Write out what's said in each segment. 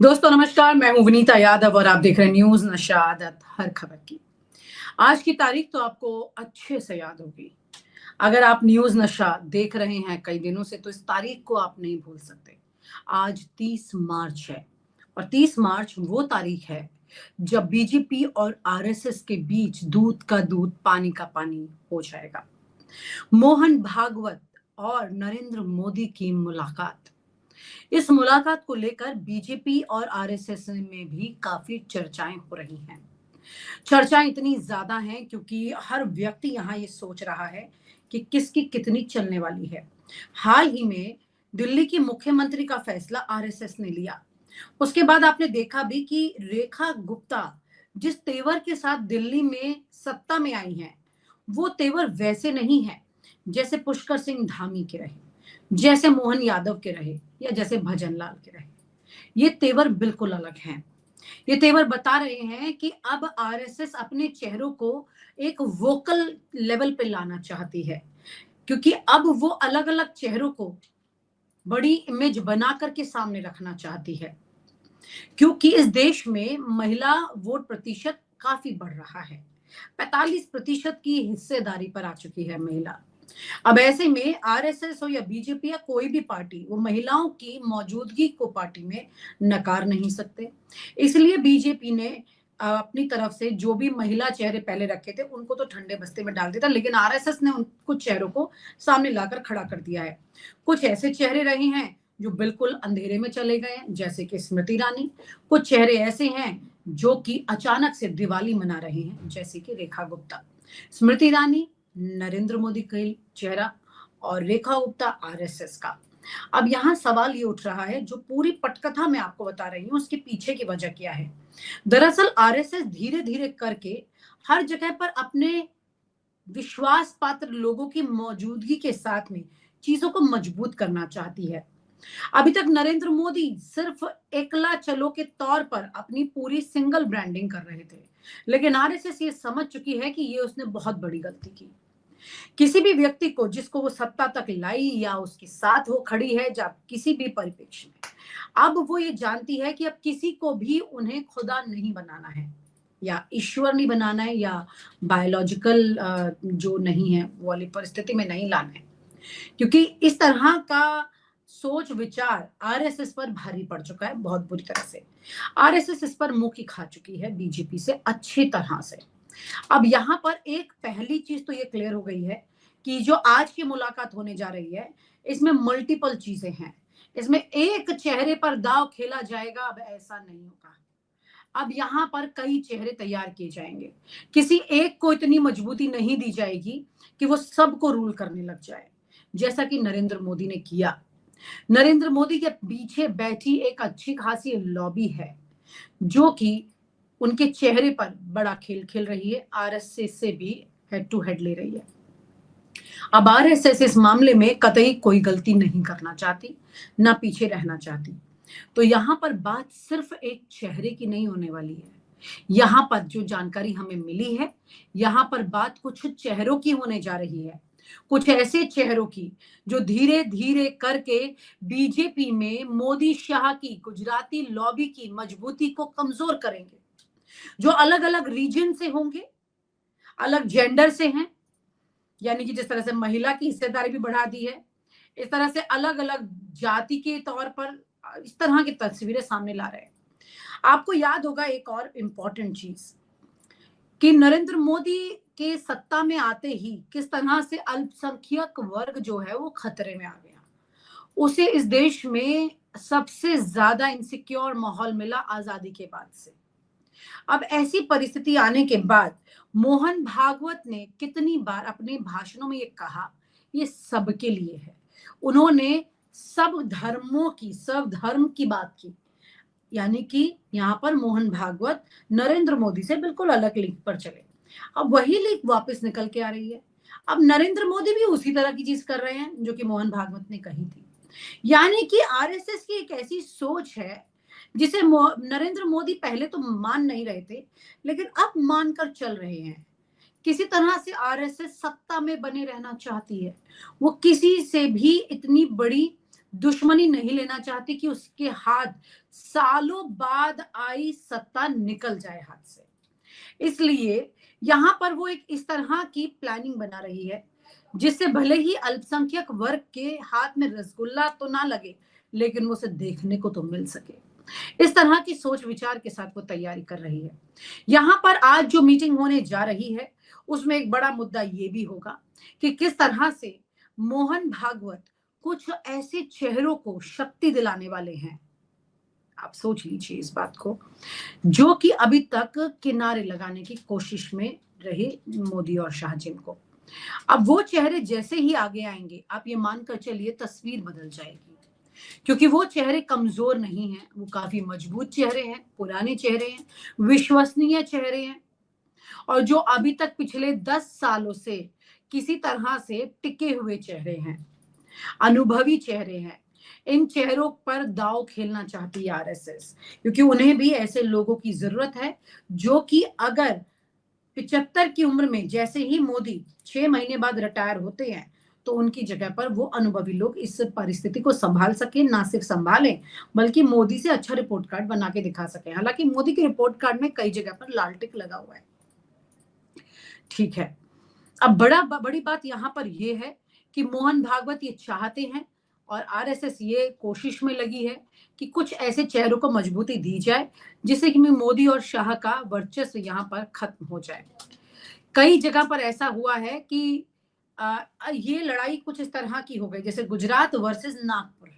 दोस्तों नमस्कार, मैं हूं विनीता यादव और आप देख रहे हैं न्यूज नशा आदत हर खबर की। आज की तारीख तो आपको अच्छे से याद होगी। अगर आप न्यूज नशा देख रहे हैं कई दिनों से तो इस तारीख को आप नहीं भूल सकते। आज 30 मार्च है और 30 मार्च वो तारीख है जब बीजेपी और आरएसएस के बीच दूध का दूध पानी का पानी हो जाएगा। मोहन भागवत और नरेंद्र मोदी की मुलाकात। इस मुलाकात को लेकर बीजेपी और आरएसएस में भी काफी चर्चाएं हो रही हैं। चर्चाएं इतनी ज्यादा हैं क्योंकि हर व्यक्ति यहाँ ये सोच रहा है कि किसकी कितनी चलने वाली है। हाल ही में दिल्ली की मुख्यमंत्री का फैसला आरएसएस ने लिया। उसके बाद आपने देखा भी कि रेखा गुप्ता जिस तेवर के साथ दिल्ली में सत्ता में आई हैं, वो तेवर वैसे नहीं है जैसे पुष्कर सिंह धामी के रहे, जैसे मोहन यादव के रहे या जैसे भजन लाल के रहे। ये तेवर बिल्कुल अलग हैं। ये तेवर बता रहे हैं कि अब आरएसएस अपने चेहरों को एक वोकल लेवल पे लाना चाहती है, क्योंकि अब वो अलग अलग चेहरों को बड़ी इमेज बना करके सामने रखना चाहती है, क्योंकि इस देश में महिला वोट प्रतिशत काफी बढ़ रहा है। 45% की हिस्सेदारी पर आ चुकी है महिला। अब ऐसे में आरएसएस हो या बीजेपी या कोई भी पार्टी, वो महिलाओं की मौजूदगी को पार्टी में नकार नहीं सकते। इसलिए बीजेपी ने अपनी तरफ से जो भी महिला चेहरे पहले रखे थे उनको तो ठंडे बस्ते में डाल दिया था, लेकिन आरएसएस ने उन कुछ चेहरों को सामने लाकर खड़ा कर दिया है। कुछ ऐसे चेहरे रहे हैं जो बिल्कुल अंधेरे में चले गए हैं, जैसे कि स्मृति ईरानी। कुछ चेहरे ऐसे हैं जो कि अचानक से दिवाली मना रहे हैं, जैसे कि रेखा गुप्ता। स्मृति ईरानी नरेंद्र मोदी का चेहरा और रेखा गुप्ता आरएसएस का। अब यहाँ सवाल ये उठ रहा है, जो पूरी पटकथा मैं आपको बता रही हूँ उसके पीछे की वजह क्या है। दरअसल आरएसएस धीरे धीरे करके हर जगह पर अपने विश्वास पात्र लोगों की मौजूदगी के साथ में चीजों को मजबूत करना चाहती है। अभी तक नरेंद्र मोदी सिर्फ एकला चलो के तौर पर अपनी पूरी सिंगल ब्रांडिंग कर रहे थे, लेकिन आरएसएस ये समझ चुकी है कि ये उसने बहुत बड़ी गलती की। किसी भी व्यक्ति को जिसको वो सत्ता तक लाई या उसके साथ वो खड़ी है, जब किसी भी परिप्रेक्ष्य में, अब वो ये जानती है कि अब किसी को भी उन्हें खुदा नहीं बनाना है या ईश्वर नहीं बनाना है या बायोलॉजिकल जो नहीं है वो वाली परिस्थिति में नहीं लाना है, क्योंकि इस तरह का सोच विचार आरएसएस पर भारी पड़ चुका है बहुत बुरी तरह से। आरएसएस इस पर मुंह की खा चुकी है बीजेपी से अच्छी तरह से। अब यहाँ पर एक पहली चीज तो ये क्लियर हो गई है कि जो आज की मुलाकात होने जा रही है, इसमें मल्टीपल चीजें हैं। इसमें एक चेहरे पर दांव खेला जाएगा, अब ऐसा नहीं होगा। अब यहाँ पर कई चेहरे तैयार किए जाएंगे। किसी एक को इतनी मजबूती नहीं दी जाएगी कि वो सबको रूल करने लग जाए, जैसा कि नरेंद्र मोदी ने किया। नरेंद्र मोदी के पीछे बैठी एक अच्छी खासी लॉबी है जो कि उनके चेहरे पर बड़ा खेल खेल रही है, आरएसएस से भी हेड टू हेड ले रही है। अब आरएसएस इस मामले में कतई कोई गलती नहीं करना चाहती, ना पीछे रहना चाहती। तो यहाँ पर बात सिर्फ एक चेहरे की नहीं होने वाली है। यहाँ पर जो जानकारी हमें मिली है, यहाँ पर बात कुछ चेहरों की होने जा रही है। कुछ ऐसे चेहरों की जो धीरे धीरे करके बीजेपी में मोदी शाह की गुजराती लॉबी की मजबूती को कमजोर करेंगे। जो अलग अलग रीजन से होंगे, अलग जेंडर से हैं, यानी कि जिस तरह से महिला की हिस्सेदारी भी बढ़ा दी है, इस तरह से अलग अलग जाति के तौर पर इस तरह की तस्वीरें सामने ला रहे हैं। आपको याद होगा एक और इम्पोर्टेंट चीज कि नरेंद्र मोदी के सत्ता में आते ही किस तरह से अल्पसंख्यक वर्ग जो है वो खतरे में आ गया। उसे इस देश में सबसे ज्यादा इनसिक्योर माहौल मिला आजादी के बाद से। अब ऐसी परिस्थिति आने के बाद मोहन भागवत ने कितनी बार अपने भाषणों में ये कहा, ये सबके लिए है। उन्होंने सब धर्म की बात की, यानी कि यहाँ पर मोहन भागवत नरेंद्र मोदी से बिल्कुल अलग लिंक पर चले। अब वही लिंक वापस निकल के आ रही है। अब नरेंद्र मोदी भी उसी तरह की चीज कर रहे हैं जो कि मोहन भागवत ने कही थी। यानी कि आरएसएस की एक ऐसी सोच है जिसे नरेंद्र मोदी पहले तो मान नहीं रहे थे, लेकिन अब मानकर चल रहे हैं। किसी तरह से आरएसएस सत्ता में बने रहना चाहती है। वो किसी से भी इतनी बड़ी दुश्मनी नहीं लेना चाहती कि उसके हाथ सालों बाद आई सत्ता निकल जाए हाथ से। इसलिए यहाँ पर वो एक इस तरह की प्लानिंग बना रही है जिससे भले ही अल्पसंख्यक वर्ग के हाथ में रसगुल्ला तो ना लगे, लेकिन वो उसे देखने को तो मिल सके। इस तरह की सोच विचार के साथ वो तैयारी कर रही है। यहाँ पर आज जो मीटिंग होने जा रही है उसमें एक बड़ा मुद्दा ये भी होगा कि किस तरह से मोहन भागवत कुछ ऐसे चेहरों को शक्ति दिलाने वाले हैं, आप सोच लीजिए इस बात को, जो कि अभी तक किनारे लगाने की कोशिश में रहे मोदी और शाह जिनको। अब वो चेहरे जैसे ही आगे आएंगे, आप ये मानकर चलिए तस्वीर बदल जाएगी, क्योंकि वो चेहरे कमजोर नहीं हैं, वो काफी मजबूत चेहरे हैं, पुराने चेहरे हैं, विश्वसनीय चेहरे हैं, और जो अभी तक पिछले 10 सालों से किसी तरह से टिके हुए चेहरे हैं, अनुभवी चेहरे हैं। इन चेहरों पर दांव खेलना चाहती है आरएसएस, क्योंकि उन्हें भी ऐसे लोगों की जरूरत है जो कि अगर 75 की उम्र में जैसे ही मोदी 6 महीने बाद रिटायर होते हैं तो उनकी जगह पर वो अनुभवी लोग इस परिस्थिति को संभाल सके, ना सिर्फ संभालें बल्कि मोदी से अच्छा रिपोर्ट कार्ड बना के दिखा सके। हालांकि मोदी के रिपोर्ट कार्ड में कई जगह पर लाल टिक लगा हुआ है, ठीक है। अब बड़ी बात यहाँ पर यह है कि मोहन भागवत ये चाहते हैं और आरएसएस ये कोशिश में लगी है कि कुछ ऐसे चेहरों को मजबूती दी जाए जिससे कि मोदी और शाह का वर्चस्व यहाँ पर खत्म हो जाए। कई जगह पर ऐसा हुआ है कि ये लड़ाई कुछ इस तरह की हो गई, जैसे गुजरात वर्सेस नागपुर।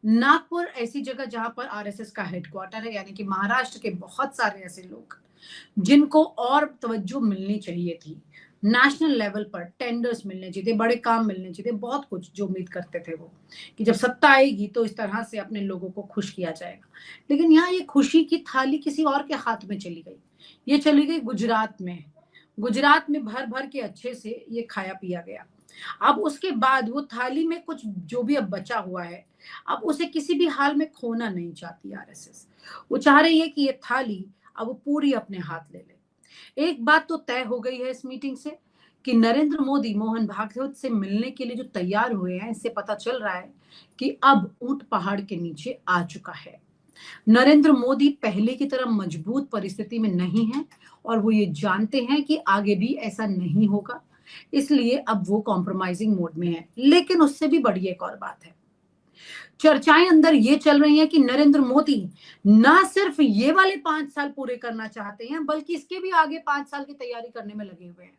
नागपुर ऐसी जगह जहां पर आरएसएस का हेडक्वार्टर है, यानी कि महाराष्ट्र के बहुत सारे ऐसे लोग जिनको और तवज्जो मिलनी चाहिए थी, नेशनल लेवल पर टेंडर्स मिलने चाहिए थे, बड़े काम मिलने चाहिए थे, बहुत कुछ जो उम्मीद करते थे वो कि जब सत्ता आएगी तो इस तरह से अपने लोगों को खुश किया जाएगा। लेकिन यहाँ ये खुशी की थाली किसी और के हाथ में चली गई, ये चली गई गुजरात में। गुजरात में भर भर के अच्छे से ये खाया पिया गया। अब उसके बाद वो थाली में कुछ जो भी अब बचा हुआ है, अब उसे किसी भी हाल में खोना नहीं चाहती आरएसएस। वो चाह रही है कि ये थाली अब वो पूरी अपने हाथ ले ले। एक बात तो तय हो गई है इस मीटिंग से कि नरेंद्र मोदी मोहन भागवत से मिलने के लिए जो तैयार हुए हैं, इससे पता चल रहा है कि अब ऊंट पहाड़ के नीचे आ चुका है। नरेंद्र मोदी पहले की तरह मजबूत परिस्थिति में नहीं है और वो ये जानते हैं कि आगे भी ऐसा नहीं होगा, इसलिए अब वो कॉम्प्रोमाइजिंग मोड में है। लेकिन उससे भी बड़ी एक और बात है, चर्चाएं अंदर ये चल रही हैं कि नरेंद्र मोदी ना सिर्फ ये वाले 5 साल पूरे करना चाहते हैं बल्कि इसके भी आगे 5 साल की तैयारी करने में लगे हुए हैं।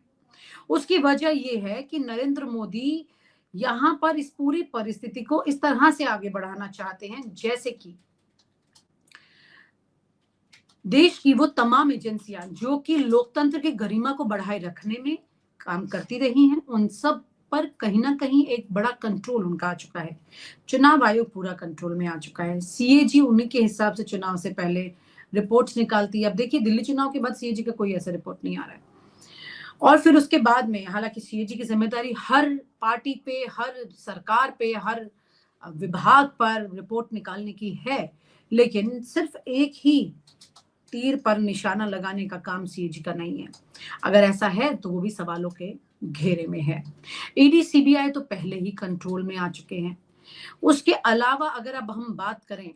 उसकी वजह ये है कि नरेंद्र मोदी यहां पर इस पूरी परिस्थिति को इस तरह से आगे बढ़ाना चाहते हैं जैसे कि देश की वो तमाम एजेंसियां जो कि लोकतंत्र की गरिमा को बढ़ाए रखने में काम करती रही हैं, उन सब पर कहीं ना कहीं एक बड़ा कंट्रोल उनका आ चुका है। चुनाव आयोग पूरा कंट्रोल में आ चुका है। सीएजी उन्हीं के हिसाब से चुनाव से पहले रिपोर्ट्स निकालती है। अब देखिए दिल्ली चुनाव के बाद सीएजी का कोई ऐसा रिपोर्ट नहीं आ रहा है, और फिर उसके बाद में हालांकि सीएजी की जिम्मेदारी हर पार्टी पे, हर सरकार पे, हर विभाग पर रिपोर्ट निकालने की है, लेकिन सिर्फ एक ही तीर पर निशाना लगाने का काम सीएजी का नहीं है। अगर ऐसा है तो वो भी सवालों के घेरे में है। ईडी सीबीआई तो पहले ही कंट्रोल में आ चुके हैं। उसके अलावा अगर अब हम बात करें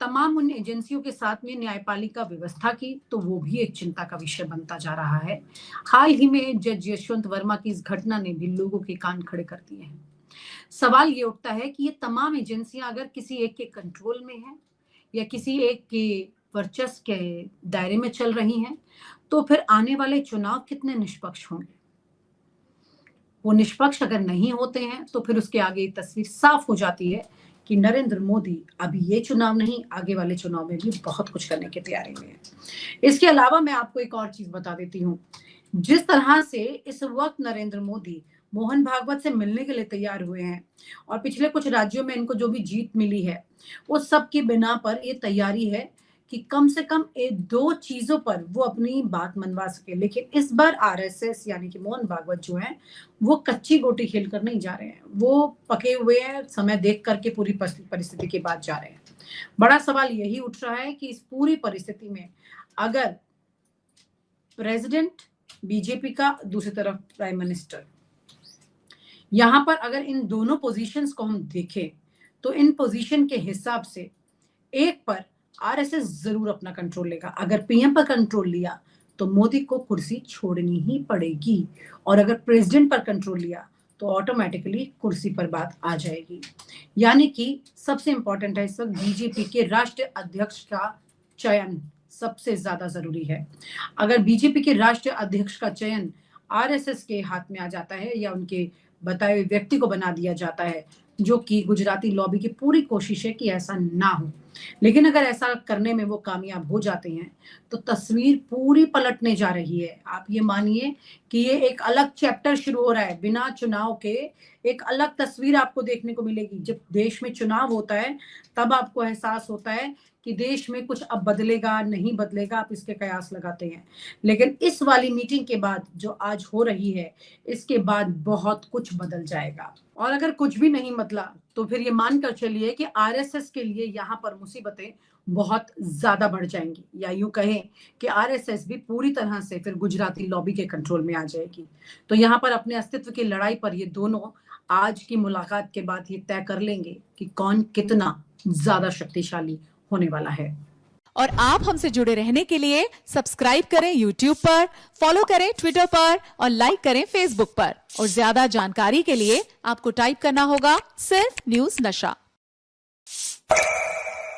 तमाम उन एजेंसियों के साथ में न्यायपालिका व्यवस्था की, तो वो भी एक चिंता का विषय बनता जा रहा है। हाल ही में जज यशवंत वर्मा की इस घटना ने भी लोगों के कान खड़े कर दिए हैं। सवाल ये उठता है कि ये तमाम एजेंसियां अगर किसी एक के कंट्रोल में है या किसी एक के वर्चस्व के दायरे में चल रही हैं, तो फिर आने वाले चुनाव कितने निष्पक्ष होंगे। वो निष्पक्ष अगर नहीं होते हैं तो फिर उसके आगे तस्वीर साफ हो जाती है कि नरेंद्र मोदी अभी ये चुनाव नहीं, आगे वाले चुनाव में भी बहुत कुछ करने की तैयारी में है। इसके अलावा मैं आपको एक और चीज बता देती हूँ, जिस तरह से इस वक्त नरेंद्र मोदी मोहन भागवत से मिलने के लिए तैयार हुए हैं और पिछले कुछ राज्यों में इनको जो भी जीत मिली है, वो सब की बिना पर ये तैयारी है कि कम से कम एक दो चीजों पर वो अपनी बात मनवा सके। लेकिन इस बार आरएसएस यानी कि मोहन भागवत जो है वो कच्ची गोटी खेल कर नहीं जा रहे हैं, वो पके हुए हैं, समय देख करके पूरी परिस्थिति के बाद जा रहे हैं। बड़ा सवाल यही उठ रहा है कि इस पूरी परिस्थिति में अगर प्रेसिडेंट बीजेपी का, दूसरी तरफ प्राइम मिनिस्टर, यहां पर अगर इन दोनों पोजीशंस को हम देखें तो इन पोजीशन के हिसाब से एक पर आरएसएस जरूर अपना कंट्रोल लेगा। अगर पीएम पर कंट्रोल लिया तो मोदी को कुर्सी छोड़नी ही पड़ेगी, और अगर प्रेसिडेंट पर कंट्रोल लिया तो ऑटोमेटिकली कुर्सी पर बात आ जाएगी। यानी कि सबसे इंपॉर्टेंट है इस वक्त बीजेपी के राष्ट्रीय अध्यक्ष का चयन सबसे ज्यादा जरूरी है। अगर बीजेपी के राष्ट्रीय अध्यक्ष का चयन आरएसएस के हाथ में आ जाता है या उनके बताए हुए व्यक्ति को बना दिया जाता है, जो कि गुजराती लॉबी की पूरी कोशिश है कि ऐसा ना हो, लेकिन अगर ऐसा करने में वो कामयाब हो जाते हैं तो तस्वीर पूरी पलटने जा रही है। आप ये मानिए कि ये एक अलग चैप्टर शुरू हो रहा है। बिना चुनाव के एक अलग तस्वीर आपको देखने को मिलेगी। जब देश में चुनाव होता है तब आपको एहसास होता है कि देश में कुछ अब बदलेगा नहीं बदलेगा, आप इसके कयास लगाते हैं। लेकिन इस वाली मीटिंग के बाद जो आज हो रही है, इसके बाद बहुत कुछ बदल जाएगा। और अगर कुछ भी नहीं बदला तो फिर ये मानकर चलिए कि आरएसएस के लिए यहाँ पर मुसीबतें बहुत ज्यादा बढ़ जाएंगी, या यूं कहें कि आरएसएस भी पूरी तरह से फिर गुजराती लॉबी के कंट्रोल में आ जाएगी। तो यहाँ पर अपने अस्तित्व की लड़ाई पर ये दोनों आज की मुलाकात के बाद ये तय कर लेंगे कि कौन कितना ज्यादा शक्तिशाली होने वाला है। और आप हमसे जुड़े रहने के लिए सब्सक्राइब करें YouTube पर, फॉलो करें Twitter पर और लाइक करें Facebook पर। और ज्यादा जानकारी के लिए आपको टाइप करना होगा सिर्फ न्यूज़ नशा।